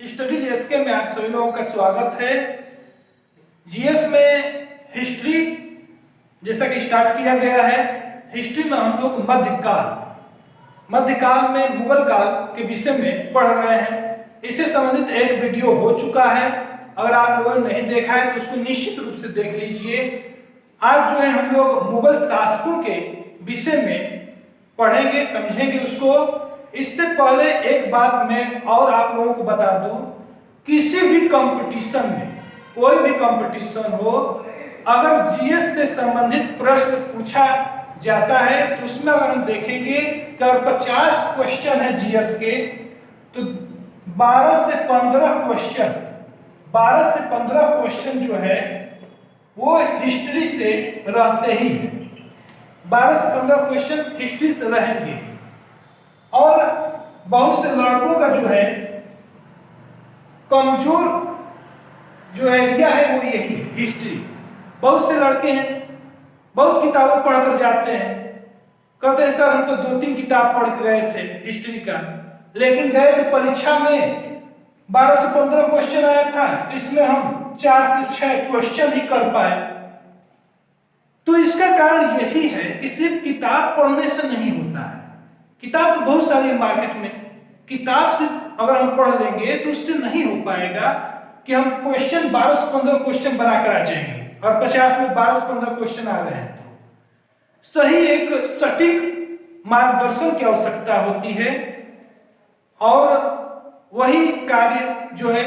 Studies SK में आप सभी लोगों का स्वागत है। जीएस में हिस्ट्री जैसा कि स्टार्ट किया गया है। हिस्ट्री में हम लोग मध्यकाल में मुगल काल के विषय में पढ़ रहे हैं। इससे संबंधित एक वीडियो हो चुका है, अगर आप लोगों ने नहीं देखा है तो उसको निश्चित रूप से देख लीजिए। आज जो है हम लोग मुगल शासकों के विषय में पढ़ेंगे, समझेंगे उसको। इससे पहले एक बात मैं और आप लोगों को बता दूं, किसी भी कंपटीशन में, कोई भी कंपटीशन हो, अगर जीएस से संबंधित प्रश्न पूछा जाता है तो उसमें अगर हम देखेंगे कि अगर 50 क्वेश्चन है जीएस के, तो 12 से 15 क्वेश्चन जो है वो हिस्ट्री से रहते ही हैं। 12 से 15 क्वेश्चन हिस्ट्री से रहेंगे। और बहुत से लड़कों का जो है कमजोर जो एरिया है वो यही है, हिस्ट्री। बहुत से लड़के हैं, बहुत किताबें पढ़कर जाते हैं, कहते हैं सर हम तो 2-3 किताब पढ़ के गए थे हिस्ट्री का, लेकिन गए तो परीक्षा में 12 से 15 क्वेश्चन आया था, तो इसमें हम 4 से 6 क्वेश्चन ही कर पाए। तो इसका कारण यही है कि सिर्फ किताब पढ़ने से नहीं होता है। किताब तो बहुत सारी है मार्केट में, किताब से अगर हम पढ़ लेंगे तो उससे नहीं हो पाएगा कि हम क्वेश्चन 12 से 15 क्वेश्चन बनाकर आ जाएंगे, और 50 में 12 से 15 क्वेश्चन आ रहे हैं। तो सही एक सटीक मार्गदर्शन की आवश्यकता होती है, और वही कार्य जो है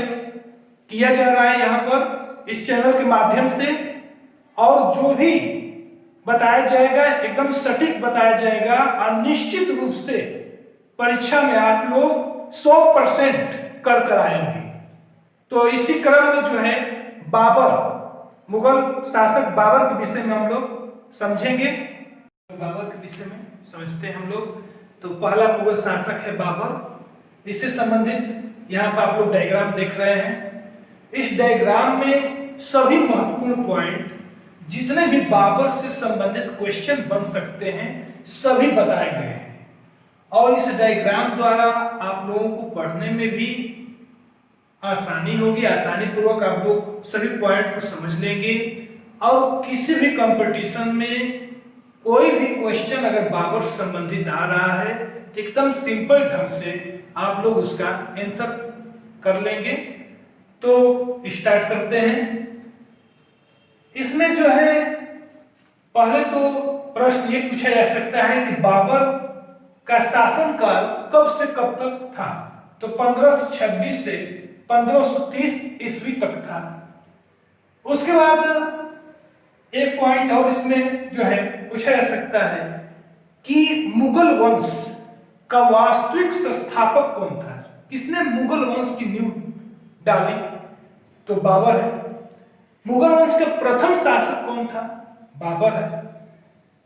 किया जा रहा है यहाँ पर इस चैनल के माध्यम से। और जो भी बताया जाएगा एकदम सटीक बताया जाएगा, और निश्चित रूप से परीक्षा में आप लोग 100% कर आएंगे। तो इसी क्रम में जो है बाबर, मुगल शासक बाबर के विषय में हम लोग समझेंगे। बाबर के विषय में समझते हैं हम लोग। तो पहला मुगल शासक है बाबर। इससे संबंधित यहाँ पर आप लोग डायग्राम देख रहे हैं। इस डायग्राम में सभी महत्वपूर्ण पॉइंट, जितने भी बाबर से संबंधित क्वेश्चन बन सकते हैं, सभी बताए गए हैं। और इस डायग्राम द्वारा आप लोगों को पढ़ने में भी आसानी होगी, आसानी पूर्वक आप लोग सभी पॉइंट को समझ लेंगे। और किसी भी कंपटीशन में कोई भी क्वेश्चन अगर बाबर से संबंधित आ रहा है तो एकदम सिंपल ढंग से आप लोग उसका आंसर कर लेंगे। तो स्टार्ट करते हैं। इसमें जो है पहले तो प्रश्न ये पूछा जा सकता है कि बाबर का शासनकाल कब से कब तक था। तो 1526 से 1530 ईस्वी तक था। उसके बाद एक पॉइंट और इसमें जो है पूछा जा सकता है कि मुगल वंश का वास्तविक संस्थापक कौन था, किसने मुगल वंश की नींव डाली। तो बाबर है। मुगल वंश के प्रथम शासक कौन था, बाबर है।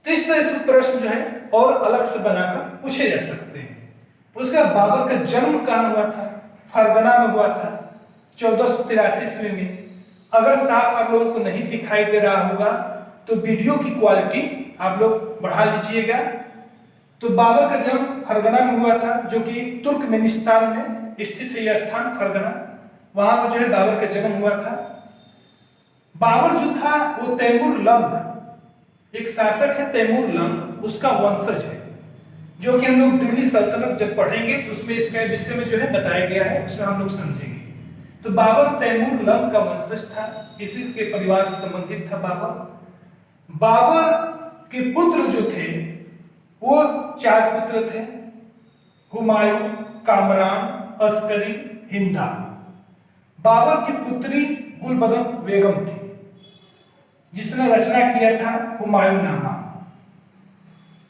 तो इस तरह से प्रश्न जो है और अलग से बनाकर पूछे जा सकते हैं। उसका बाबर का जन्म कहाँ हुआ था, फरगना में हुआ था 1483 ईस्वी में। अगर साफ आप लोगों को नहीं दिखाई दे रहा होगा तो वीडियो की क्वालिटी आप लोग बढ़ा लीजिएगा। तो बाबर का जन्म फरगना में हुआ था, जो कि तुर्कमेनिस्तान में स्थित है यह स्थान फरगना। वहां पर जो है बाबर का जन्म हुआ था। बाबर जो था वो तैमूर लंग, एक शासक है तैमूर लंग, उसका वंशज है, जो कि हम लोग दिल्ली सल्तनत जब पढ़ेंगे तो उसमें इसका विषय में जो है बताया गया है, उसमें हम लोग समझेंगे। तो बाबर तैमूर लंग का वंशज था, इसी के परिवार से संबंधित था बाबर। बाबर के पुत्र जो थे वो 4 पुत्र थे, हुमायूं, कामरान, अस्करी, हिंदा। बाबर की पुत्री गुलबदन बेगम थी, जिसने रचना किया था हुमायूं नामा।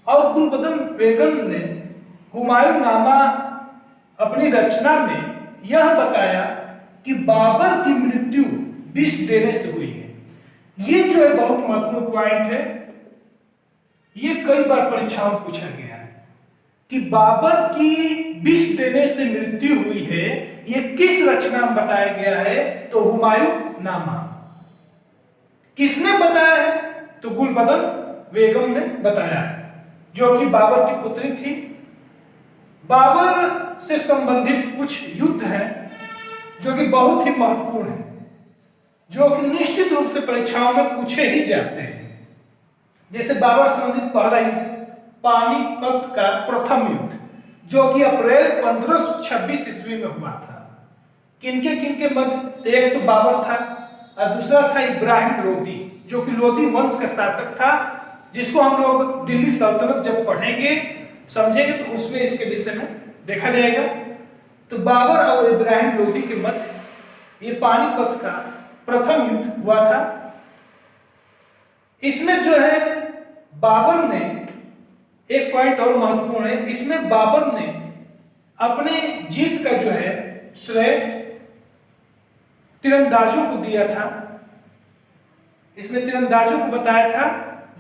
और गुलबदन बेगम ने हुमायूं नामा अपनी रचना में यह बताया कि बाबर की मृत्यु विष देने से हुई है। ये जो है बहुत महत्वपूर्ण पॉइंट है, ये कई बार परीक्षाओं में पूछा गया है कि बाबर की विष देने से मृत्यु हुई है, ये किस रचना में बताया गया है। तो हुमायूं नामा। किसने बताया है, तो गुलबदन बेगम ने बताया है, जो कि बाबर की पुत्री थी। बाबर से संबंधित कुछ युद्ध हैं जो कि बहुत ही महत्वपूर्ण है, जो कि निश्चित रूप से परीक्षाओं में पूछे ही जाते हैं। जैसे बाबर संबंधित पहला युद्ध पानीपत का प्रथम युद्ध, जो कि अप्रैल 1526 ईस्वी में हुआ था। किनके मध्य? एक तो बाबर था और दूसरा था इब्राहिम लोदी, जो कि लोदी वंश का शासक था, जिसको हम लोग दिल्ली सल्तनत जब पढ़ेंगे समझेंगे तो उसमें इसके विषय में देखा जाएगा। तो बाबर और इब्राहिम लोदी के मध्य ये पानीपत का प्रथम युद्ध हुआ था। इसमें जो है बाबर ने, एक पॉइंट और महत्वपूर्ण है, इसमें बाबर ने अपने जीत का जो है श्रेय तीरंदाजों को दिया था। इसमें तीरंदाजों को बताया था,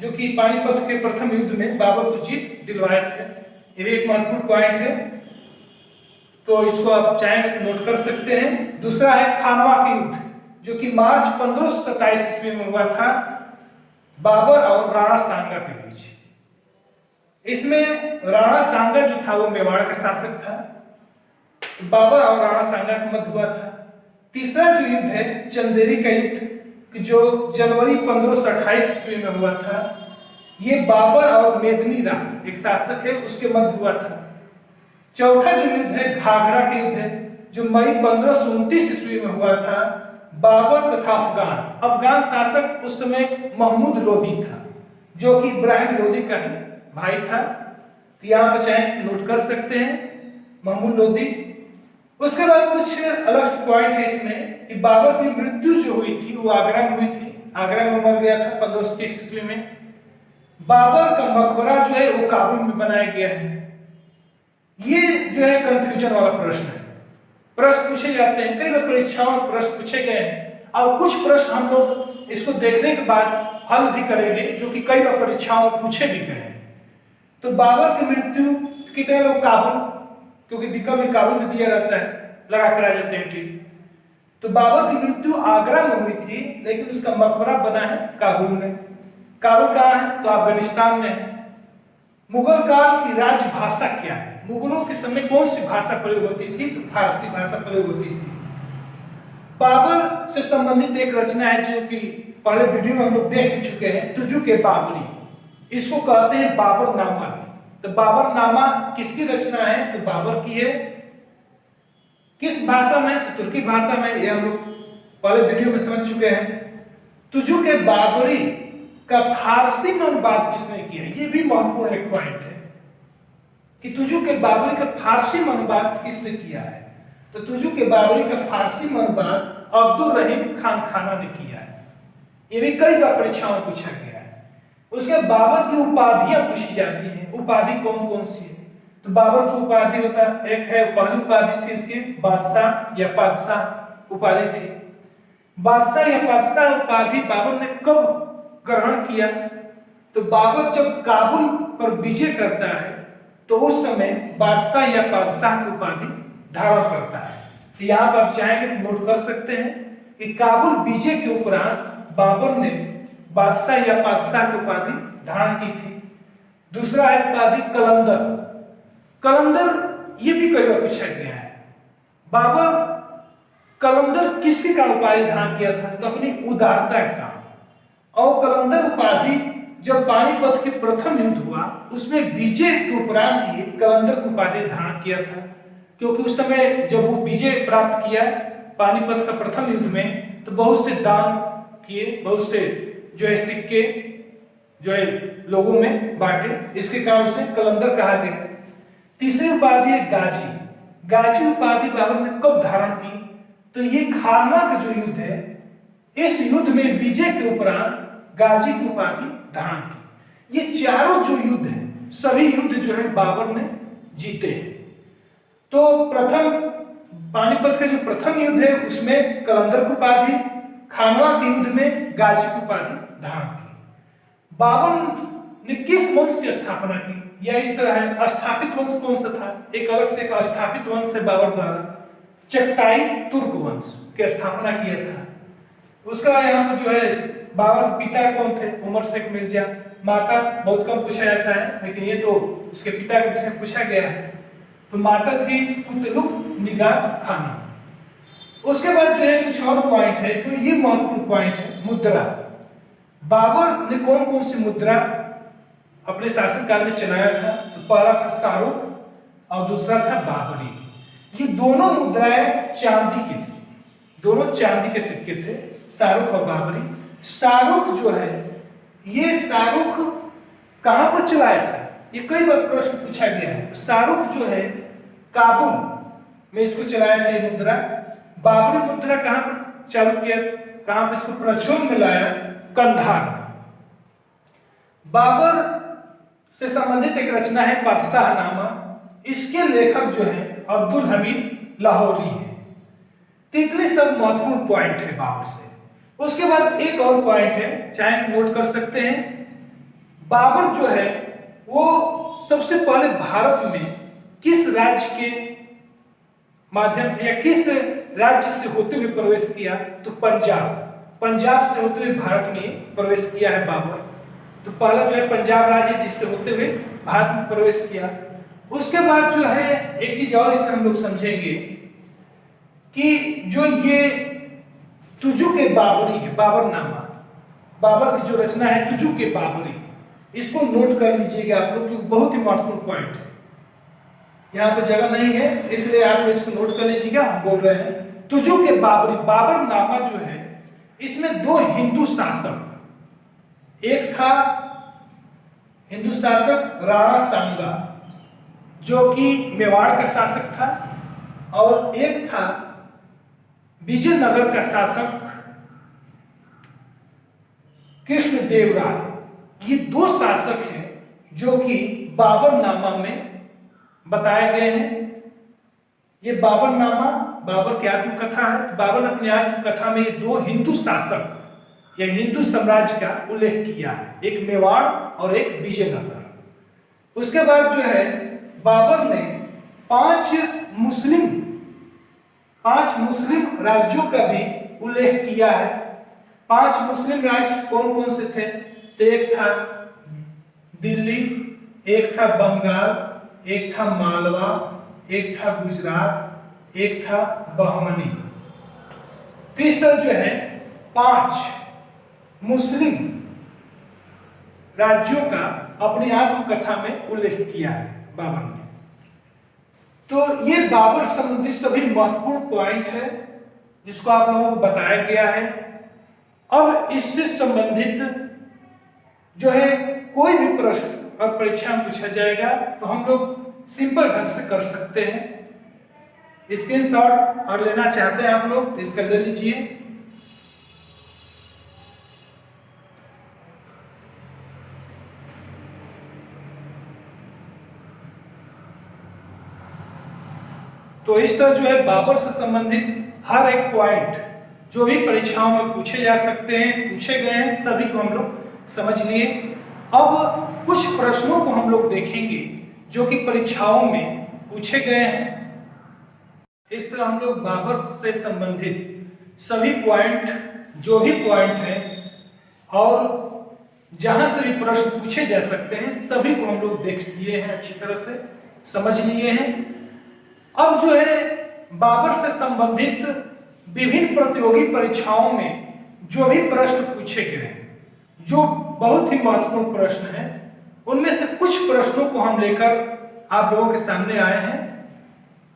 जो कि पानीपत के प्रथम युद्ध में बाबर को जीत दिलवाए थे। ये भी एक महत्वपूर्ण पॉइंट है, तो इसको आप चाहें नोट कर सकते हैं। दूसरा है खानवा के युद्ध, जो कि मार्च 1527 ईस्वी में हुआ था बाबर और राणा सांगा के बीच। इसमें राणा सांगा जो था वो मेवाड़ का शासक था, बाबर और राणा सांगा के मध्य हुआ था। तीसरा जो युद्ध है चंदेरी का युद्ध, जो जनवरी 1528 ईस्वी में हुआ था, ये बाबर और मेदिनी राव एक शासक है उसके मध्य हुआ था। चौथा जो युद्ध है घाघरा का युद्ध है, जो मई 1529 ईस्वी में हुआ था, बाबर तथा अफगान शासक उस समय महमूद लोदी था, जो कि इब्राहिम लोदी का ही भाई था। तो यहाँ पर चाहे नोट कर सकते हैं महमूद लोदी। उसके बाद कुछ अलग से पॉइंट है इसमें कि बाबर की मृत्यु जो हुई थी वो आगरा में हुई थी। आगरा में मर गया था 1530 ईस्वी में। बाबर का मकबरा जो है वो काबुल में बनाया गया है। ये जो है कंफ्यूजन वाला प्रश्न है, प्रश्न पूछे जाते हैं, कई बार परीक्षाओं में प्रश्न पूछे गए हैं और कुछ प्रश्न हम लोग इसको देखने के बाद हल भी करेंगे, जो कि कई बार परीक्षाओं में पूछे भी गए हैं। तो बाबर की मृत्यु कितने लोग काबुल, क्योंकि बीकम में काबुल में दिया रहता है, लगा कर आ जाते हैं ठीक। तो बाबर की मृत्यु आगरा में हुई थी, लेकिन उसका मकबरा बना है काबुल में। काबुल कहाँ है? तो अफगानिस्तान में है। मुगल काल की राजभाषा क्या है? मुगलों के समय कौन सी भाषा प्रयोग होती थी? तो फारसी भाषा प्रयोग होती थी। बाबर से संबंधित एक रचना है जो कि पहले वीडियो में हम लोग देख चुके हैं, तुजुक बाबरी, इसको कहते हैं बाबरनामा। तो बाबरनामा किसकी रचना है? तो बाबर की है। किस भाषा में? तो तुर्की भाषा में। ये हम लोग पहले वीडियो में समझ चुके हैं। तुजुक बाबरी का फारसी में अनुवाद किसने किया? ये भी महत्वपूर्ण एक पॉइंट है कि तुजुक बाबरी का फारसी में अनुवाद किसने किया है? तो तुजुक बाबरी का फारसी में अनुवाद अब्दुल रहीम खान खाना ने किया है। ये भी कई बार परीक्षाओं में पूछा गया है। उसके बाबर की उपाधियां पूछी जाती हैं। उपाधि कौन कौन सी है? तो बाबर की उपाधि होता है, एक है पहली उपाधि थी इसकी बादशाह या पादशाह उपाधि थी। बादशाह या पादशाह उपाधि बाबर ने कब ग्रहण किया? तो बाबर जब काबुल पर विजय करता है तो उस समय बादशाह या पादशाह की उपाधि धारण करता है। तो यहाँ पर आप चाहेंगे तो नोट कर सकते हैं कि काबुल विजय के उपरांत बाबर ने बादशाह या पादशाह की उपाधि धारण की थी। दूसरा है उपाधि कलंदर। कलंदर ये भी कई बार पूछा गया है। बाबर कलंदर किसके का उपाधि धारण किया था? तो अपनी उदारता का। और कलंदर उपाधि जब पानीपत के प्रथम युद्ध हुआ उसमें विजय के उपरांत ये कलंदर की उपाधि धारण किया था, क्योंकि उस समय जब वो विजय प्राप्त किया पानीपत का प्रथम युद्ध में तो बहुत से दान किए, बहुत से जो है सिक्के जो है लोगों में बांटे, इसके कारण उसने कलंदर कहा गया। तीसरी उपाधि है गाजी। गाजी उपाधि बाबर ने कब धारण की? तो ये खानवा का जो युद्ध है, इस युद्ध में विजय के उपरांत गाजी की उपाधि धारण की। ये चारों जो युद्ध है, सभी युद्ध जो है बाबर ने जीते हैं। तो प्रथम पानीपत का जो प्रथम युद्ध है उसमें कलंदर की उपाधि, खानवा के युद्ध में गाजी की उपाधि धारण की। बाबर ने किस वंश की स्थापना की? या इस तरह है, स्थापित वंश कौन सा था? एक अलग से एक स्थापित वंश है बाबर द्वारा, चगताई तुर्क वंश की स्थापना किया था। उसका यहाँ पर जो है बाबर के पिता कौन थे? उमर शेख मिर्जा। माता बहुत कम पूछा जाता है, लेकिन ये तो उसके पिता के विषय में पूछा गया है। तो माता थी कुतलुक निगार खाना। उसके बाद जो है कुछ और पॉइंट है, जो ये महत्वपूर्ण पॉइंट है, मुद्रा। बाबर ने कौन कौन सी मुद्रा अपने शासनकाल में चलाया था? तो पहला था शाहरुख और दूसरा था बाबरी। ये दोनों मुद्राएं चांदी की थी, दोनों चांदी के सिक्के थे, शाहरुख और बाबरी। शाहरुख जो है, ये शाहरुख कहां पर चलाया था? ये कई बार प्रश्न पूछा गया है। तो शाहरुख जो है काबुल में इसको चलाया था ये मुद्रा। बाबरी मुद्रा कहां पर चालू किया, कहां पर इसको प्रचलन में लाया? कंधार। बाबर से संबंधित एक रचना है बादशाहनामा, इसके लेखक जो है अब्दुल हमीद लाहौरी है। तो इतने सब महत्वपूर्ण पॉइंट है बाबर से। उसके बाद एक और पॉइंट है, चाहे नोट कर सकते हैं। बाबर जो है वो सबसे पहले भारत में किस राज्य के माध्यम से या किस राज्य से होते हुए प्रवेश किया? तो पंजाब से होते हुए भारत में प्रवेश किया है बाबर। तो पहला जो है पंजाब राज्य जिससे होते हुए भारत में प्रवेश किया। उसके बाद जो है एक चीज और इससे हम लोग समझेंगे कि जो ये तुजुक बाबरी है, बाबरनामा, बाबर की जो रचना है तुजुक बाबरी, इसको नोट कर लीजिएगा आप लोग, क्योंकि बहुत ही महत्वपूर्ण पॉइंट है। यहाँ पे जगह नहीं है इसलिए आप इसको नोट कर लीजिएगा। हम बोल रहे हैं तुजुक बाबरी, बाबरनामा जो है इसमें दो हिंदू शासक, एक था हिंदू शासक राणा सांगा जो कि मेवाड़ का शासक था, और एक था विजयनगर का शासक कृष्णदेवराय। ये दो शासक हैं जो कि बाबरनामा में बताए गए हैं। ये बाबरनामा बाबर की आत्मकथा है। बाबर ने अपनी आत्मकथा में ये दो हिंदू शासक या हिंदू साम्राज्य का उल्लेख किया है, एक मेवाड़ और एक विजयनगर। उसके बाद जो है बाबर ने पांच मुस्लिम राज्यों का भी उल्लेख किया है। पांच मुस्लिम राज्य कौन कौन से थे? तो एक था दिल्ली, एक था बंगाल, एक था मालवा, एक था गुजरात, एक था बहमनी। तो इस तरह जो है पांच मुस्लिम राज्यों का अपनी आत्मकथा में उल्लेख किया है बाबर ने। तो ये बाबर संबंधी सभी महत्वपूर्ण पॉइंट है जिसको आप लोगों को बताया गया है। अब इससे संबंधित जो है कोई भी प्रश्न और परीक्षा में पूछा जाएगा तो हम लोग सिंपल ढंग से कर सकते हैं। स्क्रीनशॉट और लेना चाहते हैं आप लोग तो इसका ले लीजिए। तो इस तरह जो है बाबर से संबंधित हर एक पॉइंट जो भी परीक्षाओं में पूछे जा सकते हैं, पूछे गए हैं, सभी को हम लोग समझ लिए। अब कुछ प्रश्नों को हम लोग देखेंगे जो कि परीक्षाओं में पूछे गए हैं। इस तरह हम लोग बाबर से संबंधित सभी पॉइंट, जो भी पॉइंट हैं और जहां से भी प्रश्न पूछे जा सकते हैं, सभी को हम लोग देख लिए हैं, अच्छी तरह से समझ लिए हैं। अब जो है बाबर से संबंधित विभिन्न प्रतियोगी परीक्षाओं में जो भी प्रश्न पूछे गए हैं, जो बहुत ही महत्वपूर्ण प्रश्न हैं, उनमें से कुछ प्रश्नों को हम लेकर आप लोगों के सामने आए हैं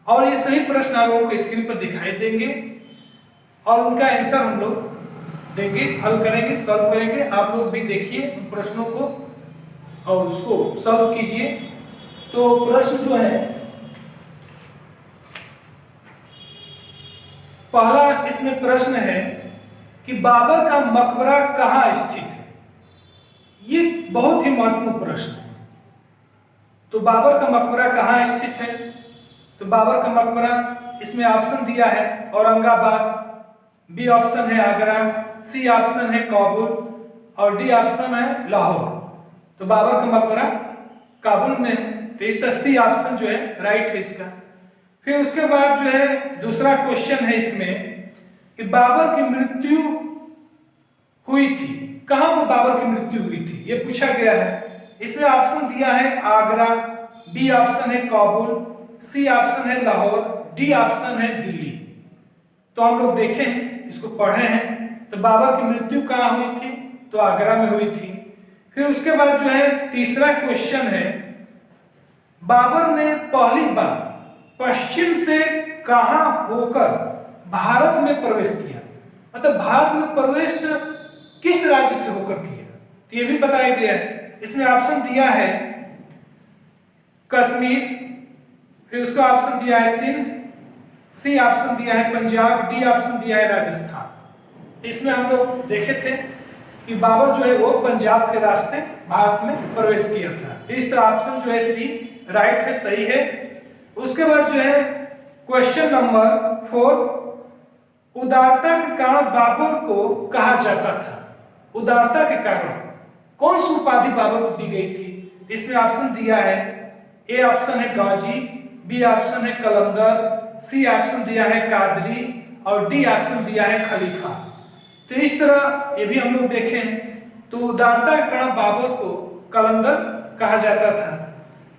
और ये सभी प्रश्न आप लोगों को स्क्रीन पर दिखाई देंगे और उनका आंसर हम लोग देंगे, हल करेंगे, सॉल्व करेंगे। आप लोग भी देखिए उन प्रश्नों को और उसको सॉल्व कीजिए। तो प्रश्न जो है पहला इसमें प्रश्न है कि बाबर का मकबरा कहां स्थित है। ये बहुत ही महत्वपूर्ण प्रश्न है। तो बाबर का मकबरा कहां स्थित है? तो बाबर का मकबरा, इसमें ऑप्शन दिया है औरंगाबाद, बी ऑप्शन है आगरा, सी ऑप्शन है काबुल और डी ऑप्शन है लाहौर। तो बाबर का मकबरा काबुल में है, तो इसका सी ऑप्शन जो है राइट है इसका। फिर उसके बाद जो है दूसरा क्वेश्चन है इसमें कि बाबर की मृत्यु हुई थी, कहां पर बाबर की मृत्यु हुई थी, यह पूछा गया है। इसमें ऑप्शन दिया है आगरा, बी ऑप्शन है काबुल, सी ऑप्शन है लाहौर, डी ऑप्शन है दिल्ली। तो हम लोग देखे हैं, इसको पढ़े हैं। तो बाबर की मृत्यु कहाँ हुई थी? तो आगरा में हुई थी। फिर उसके बाद जो है तीसरा क्वेश्चन है, बाबर ने पहली बार पश्चिम से कहां होकर भारत में प्रवेश किया? मतलब भारत में प्रवेश किस राज्य से होकर किया? तो ये भी बताया गया है। इसमें ऑप्शन दिया है कश्मीर, फिर उसका ऑप्शन दिया है सिंध, सी ऑप्शन दिया है पंजाब, डी ऑप्शन दिया है राजस्थान। इसमें हम लोग देखे थे कि बाबर जो है वो पंजाब के रास्ते भारत में प्रवेश किया था। इस तरह ऑप्शन जो है सी राइट है, सही है। उसके बाद जो है क्वेश्चन नंबर 4, उदारता के कारण बाबर को कहा जाता था? उदारता के कारण कौन सी उपाधि बाबर को दी गई थी? इसमें ऑप्शन दिया है, ए ऑप्शन है गाजी, बी ऑप्शन है कलंदर, सी ऑप्शन दिया है कादरी और डी ऑप्शन दिया है खलीफा। तो इस तरह ये भी हम लोग देखें तो उदारता के कारण बाबर को कलंदर कहा जाता था।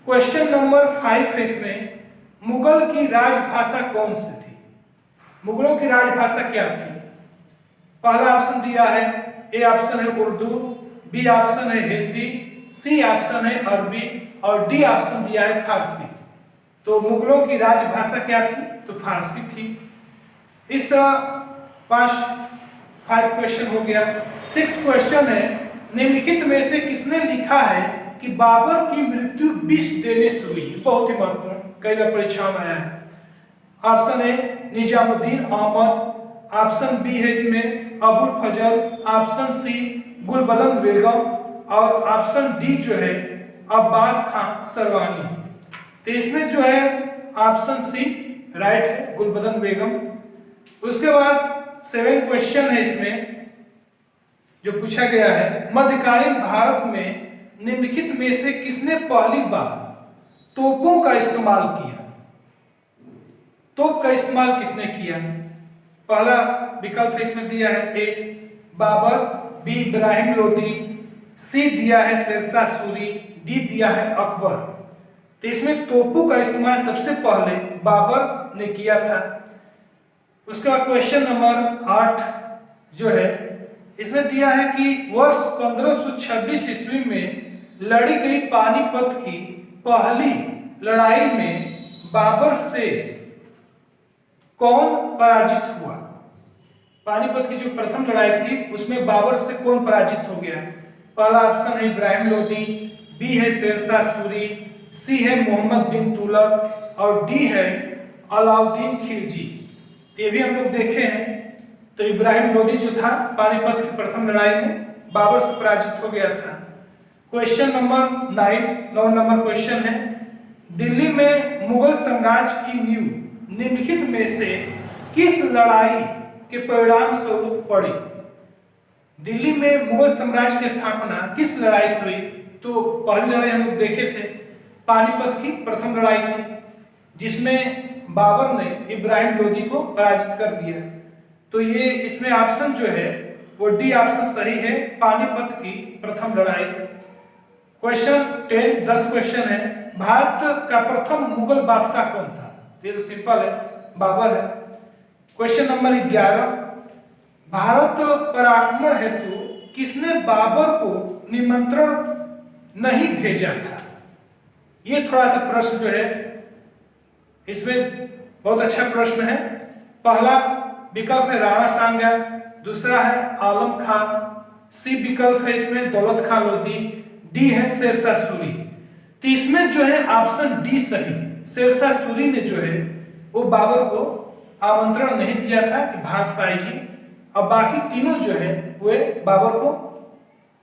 क्वेश्चन नंबर 5 है इसमें, मुगल की राजभाषा कौन सी थी? मुगलों की राजभाषा क्या थी? पहला ऑप्शन दिया है, ए ऑप्शन है उर्दू, बी ऑप्शन है हिंदी, सी ऑप्शन है अरबी और डी ऑप्शन दिया है फारसी। तो मुगलों की राजभाषा क्या थी? तो फारसी थी। इस तरह 5 क्वेश्चन हो गया। 6 क्वेश्चन है, निम्नलिखित में से किसने लिखा है कि बाबर की मृत्यु विष देने से हुई? बहुत ही महत्वपूर्ण, कई बार परीक्षा में आया है। Option A Nizamuddin Ahmed, option B है इसमें अबुल फजल, ऑप्शन सी गुलबदन बेगम और ऑप्शन डी जो है अब्बास खान सरवानी। तो इसमें जो है ऑप्शन सी राइट है, गुलबदन बेगम। उसके बाद 7 क्वेश्चन है इसमें जो पूछा गया है, मध्यकालीन भारत में निम्नलिखित में से किसने पहली बार तोपों का इस्तेमाल किया? तोप का इस्तेमाल किसने किया? पहला विकल्प इसमें दिया है ए बाबर, बी इब्राहिम लोदी, सी दिया है शेरशाह सूरी, डी दिया है अकबर। तो इसमें तोपों का इस्तेमाल सबसे पहले बाबर ने किया था। उसके बाद क्वेश्चन नंबर 8 जो है इसमें दिया है कि वर्ष 1526 ईस्वी में लड़ी गई पानीपत की पहली लड़ाई में बाबर से कौन पराजित हुआ? पानीपत की जो प्रथम लड़ाई थी उसमें बाबर से कौन पराजित हो गया? पहला ऑप्शन है इब्राहिम लोदी, बी है शेरशाह सूरी, सी है मोहम्मद बिन तुगलक और डी है अलाउद्दीन खिलजी। ये भी हम लोग देखे हैं। तो इब्राहिम लोदी जो था पानीपत की प्रथम लड़ाई में बाबर से पराजित हो गया था। क्वेश्चन नंबर 9 नंबर क्वेश्चन है, दिल्ली में मुगल साम्राज्य की नींव निम्नलिखित में से किस लड़ाई के परिणाम स्वरूप पड़ी? दिल्ली में मुगल साम्राज्य की स्थापना किस लड़ाई से हुई? तो पहली लड़ाई हम लोग देखे थे, पानीपत की प्रथम लड़ाई थी जिसमें बाबर ने इब्राहिम लोदी को पराजित कर दिया। तो ये इसमें ऑप्शन जो है वो डी ऑप्शन सही है, पानीपत की प्रथम लड़ाई। क्वेश्चन 10 क्वेश्चन है, भारत का प्रथम मुगल बादशाह कौन था? ये तो सिंपल है, बाबर है। क्वेश्चन नंबर 11, भारत पर आक्रमण हेतु किसने बाबर को निमंत्रण नहीं भेजा था? ये थोड़ा सा प्रश्न जो है इसमें बहुत अच्छा प्रश्न है। पहला विकल्प है राणा सांगा, दूसरा है आलम खान, सी विकल्प है इसमें दौलत खान लोधी, डी है शेरशाह सूरी। तो इसमें जो है ऑप्शन डी सही, शेरशाह सूरी ने जो है वो बाबर को आमंत्रण नहीं दिया था कि भारत आएगी, और बाकी तीनों जो है वे बाबर को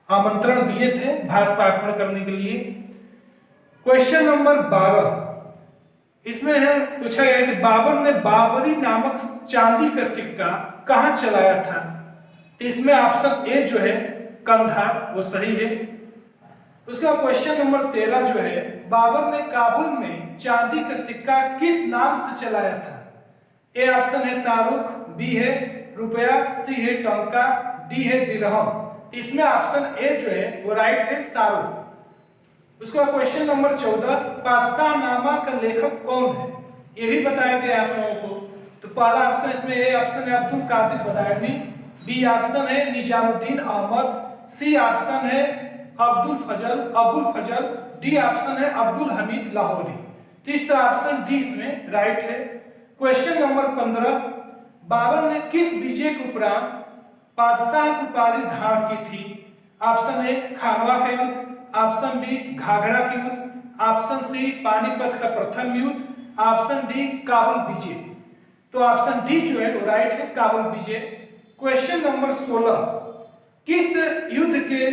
आमंत्रण दिए थे भारत पर आक्रमण करने के लिए। क्वेश्चन नंबर 12 इसमें है पूछा गया कि बाबर ने बाबरी नामक चांदी का सिक्का कहां चलाया था? तो इसमें ऑप्शन ए जो है कंधार वो सही है। उसका क्वेश्चन नंबर 13 जो है, बाबर ने काबुल में चांदी का सिक्का किस नाम से चलाया था? ए ऑप्शन है शाहरुख, बी है रुपया, सी है टंका, डी है दिरहम। इसमें ऑप्शन ए जो है वो राइट है, शाहरुख। उसका क्वेश्चन नंबर 14, पातशाहनामा का लेखक कौन है? ये भी बताया गया आप लोगों को। तो पहला ऑप्शन इसमें ए ऑप्शन है अब्दुल कादिर बदायूनी, बी ऑप्शन है निजामुद्दीन अहमद, सी ऑप्शन है अब्दुल फजल, डी ऑप्शन है अब्दुल हमीद लाहौरी। तीसरा ऑप्शन डी इसमें राइट है। क्वेश्चन नंबर 15, बाबर ने किस विजय के उपरांत बादशाह की उपाधि धारण की थी? ऑप्शन ए खानवा का युद्ध, ऑप्शन बी घाघरा का युद्ध, ऑप्शन सी पानीपत का प्रथम युद्ध, ऑप्शन डी काबुल विजय। तो ऑप्शन डी जो है वो राइट है, काबुल विजय। क्वेश्चन नंबर 16, किस युद्ध के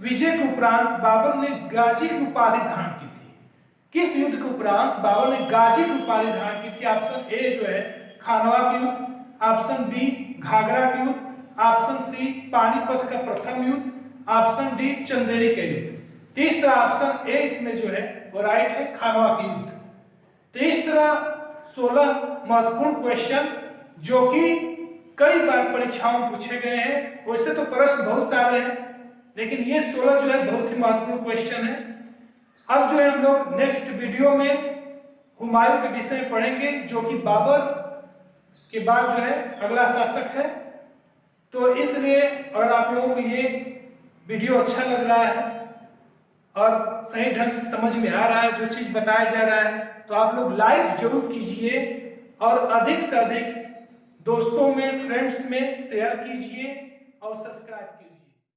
विजय के उपरांत बाबर ने गाजी की उपाधि धारण की थी? किस युद्ध के उपरांत बाबर ने गाजी की उपाधि धारण की थी? ऑप्शन ए जो है खानवा का युद्ध, ऑप्शन बी घाघरा का युद्ध, ऑप्शन सी पानीपत का प्रथम युद्ध, ऑप्शन डी चंदेरी का युद्ध। तीसरा ऑप्शन ए इसमें जो है वो राइट है, खानवा का युद्ध। तो इस तरह 16 महत्वपूर्ण क्वेश्चन जो कि कई बार परीक्षाओं में पूछे गए हैं। वैसे तो प्रश्न बहुत सारे हैं, लेकिन ये 16 जो है बहुत ही महत्वपूर्ण क्वेश्चन है। अब जो है हम लोग नेक्स्ट वीडियो में हुमायूं के विषय में पढ़ेंगे, जो कि बाबर के बाद जो है अगला शासक है। तो इसलिए अगर आप लोगों को ये वीडियो अच्छा लग रहा है और सही ढंग से समझ में आ रहा है जो चीज बताया जा रहा है, तो आप लोग लाइक जरूर कीजिए और अधिक से अधिक दोस्तों में, फ्रेंड्स में शेयर कीजिए और सब्सक्राइब कीजिए।